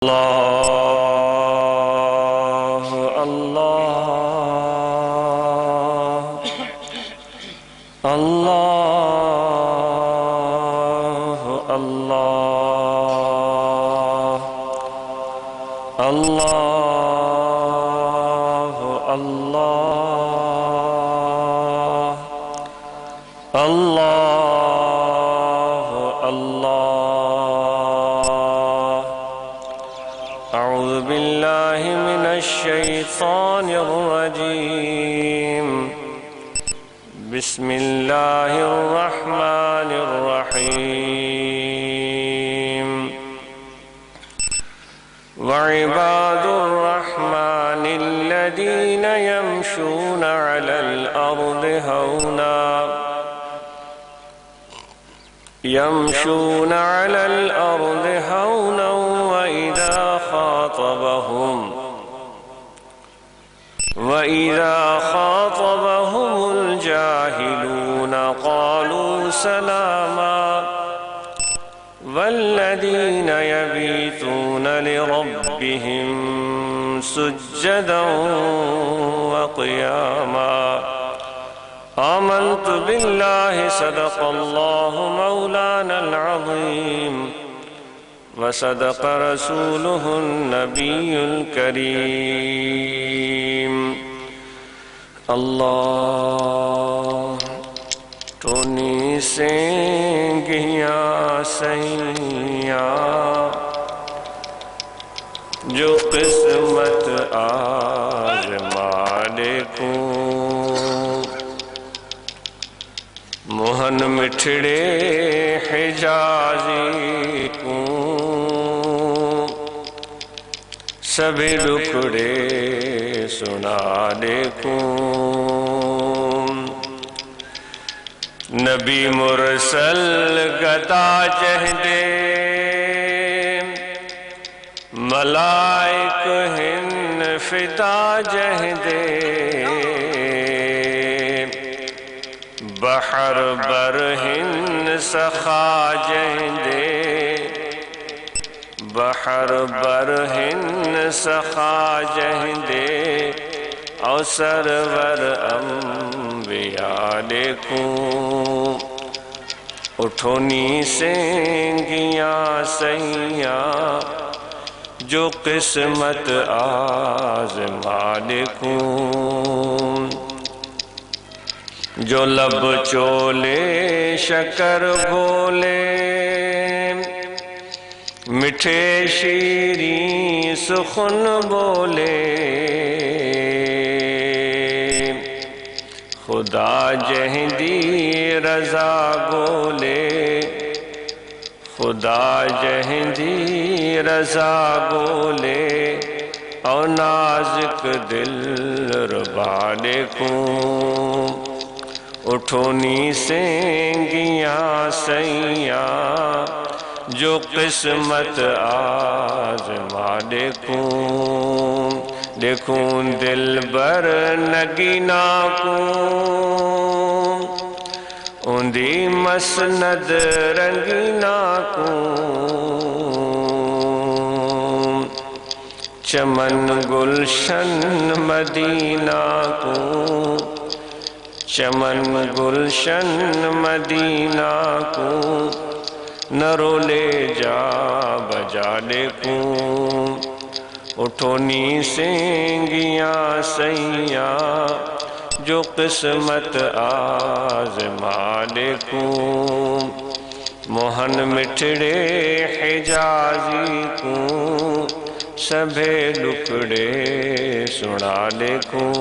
अल्लाह अल्लाह अल्लाह अल्लाह अल्लाह अल्लाह अल्लाह अल्लाह। अऊज़ु बिल्लाहि मिनश शैतानिर रजीम। बिस्मिल्लाहिर रहमानिर रहीम। वइबादुर रहमानिल्लज़ीना यमशूना अलल अर्दि हौना वइज़ा ख़ातबहुमुल जाहिलूना क़ालू सलामा। वल्लज़ीना यबीतूना लिरब्बिहिम सुज्जदन व क़ियामा। आमन्तु बिल्लाहि सदक़ल्लाहु मौलानल अज़ीम व सदक़ रसूलुहुन नबियुल करीम। अल्लाह टोनी सेंगिया सैया जो किस्मत आज़माने को मोहन मिठड़े हिजाजी को सभी दुखड़े सुना देखूं। नबी मुरसल गदा चहदे मलाइक हिन फिदा जहदे बहर बरहिन सखा जहदे बहर बरहिन सखा जहदे और सरवर अम्बिया देखूं। उठोनी सेंगिया सैया जो किस्मत आज़मा देखूं। जो लब चोले शकर भोले मिठे शीरी सुखन बोले खुदा जहदी रजा गोले खुदा जहदी रजा गोले और नाजुक दिल रुबा देखूं। उठोनी सेंगिया सैया जो किस्मत आज़मा देखूं। देखूं दिल बर नगीना को उंदी मसनद रंगीना को चमन गुलशन मदीना को चमन गुलशन मदीना को न रोले जा बजा देखूं। उठोनी सेंगिया सैया जो किस्मत आज़मा देखूं। मोहन मिठड़े हिजाजी को सभे दुखड़े सुना देखूं।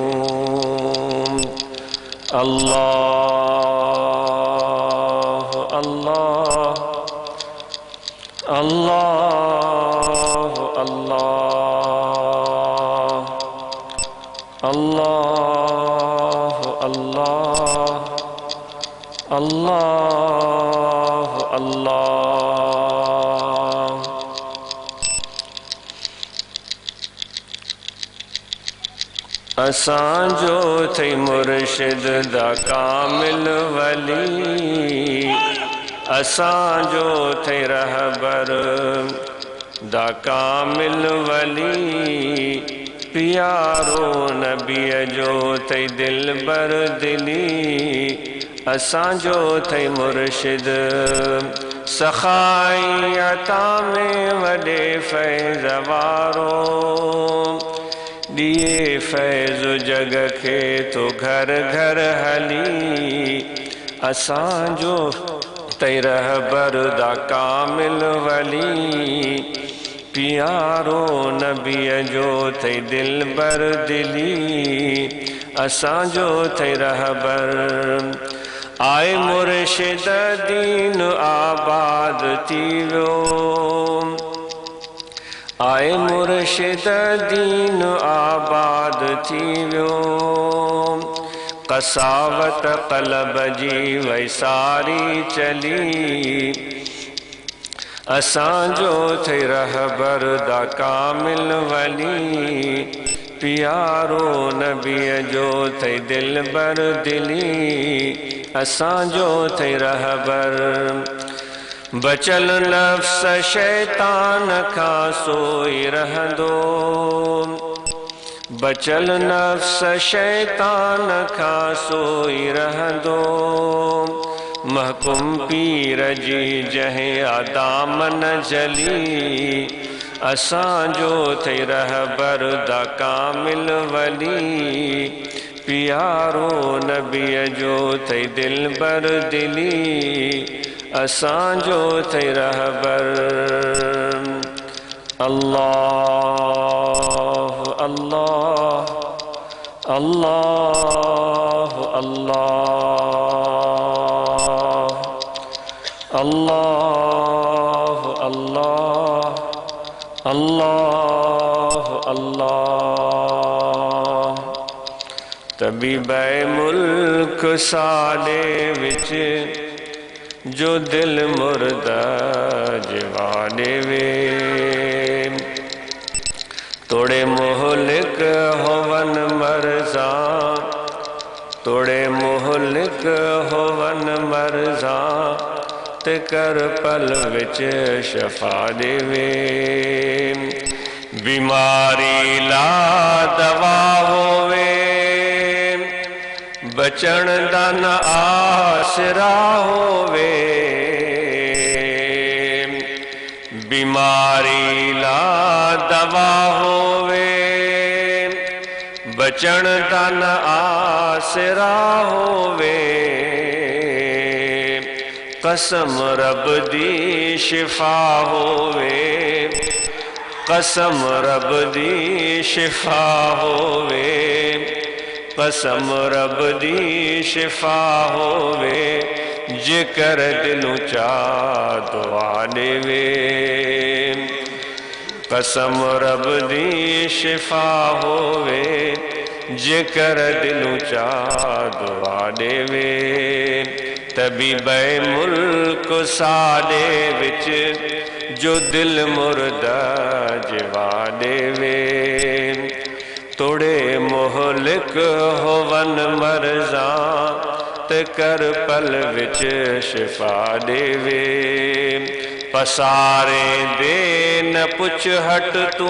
अल्लाह अल्लाह अल्लाह अल्लाह अल्लाह अल्लाह अल्लाह अल्लाह। असां जो थई मुर्शिद दा कामिल वली असां जो थई रहबर दा कामिल वली प्यारो नबीअ जो थई दिल बर दिली असांजो थई मुर्शिद सखाई अता में वॾे फैज़ वारो दिए फैज़ जग के तो घर घर हली असांजो तई रहबर दा कामिल वली प्यारो नबीअ जो थई दिल बर दिली असांजो थई रहबर आए मुर्शिद दीन आबाद थी वियो आए मुर्शिद दीन आबाद थी वियो कसावत क़ल्ब जी वैसारी चली असांजो थई रहबर दा कामिल वली प्यारो नबीअ जो थई दिल बर दिली असांजो थई रहबर बचल नफ्स शैतान खां सोई रहंदो बचल नफ्स शैतान खां सोई रहंदो महकुम पीर जी जहें आदामन जली असांजो थई रहबर दा कामिल वली प्यारो नबीअ जो थई दिल बर दिली असांजो थई रहबर अल्लाह अल्लाह अल्लाह अल्लाह अल्लाह अल्लाह अल्लाह अल्लाह तबीबे मुल्क साडे विच जो दिल मुर्दा जवाने वे तोड़े मोहलिक होवन मरजा तोड़े मोहलिक होवन मरजा ते कर पल विच शफा देवे बीमारी ला दवा होवे बचण दा न आसरा होवे बीमारी ला दवा होवे बचण दा न आसरा होवे कसम रब दी शिफा होवे कसम रब दी शिफा होवे कसम रब दी शिफा होवे जेकर दिलू चा दुआ देवे कसम रब दी शिफा होवे जेकर दिलू चा दुआ देवे तबीबे मुल्क साडे विच जो दिल मुर्दा जवा देवे तोड़े मोहलिक होवन मरजा ते कर पल विच शिफा देवे पसारे दे न पुछ हट तू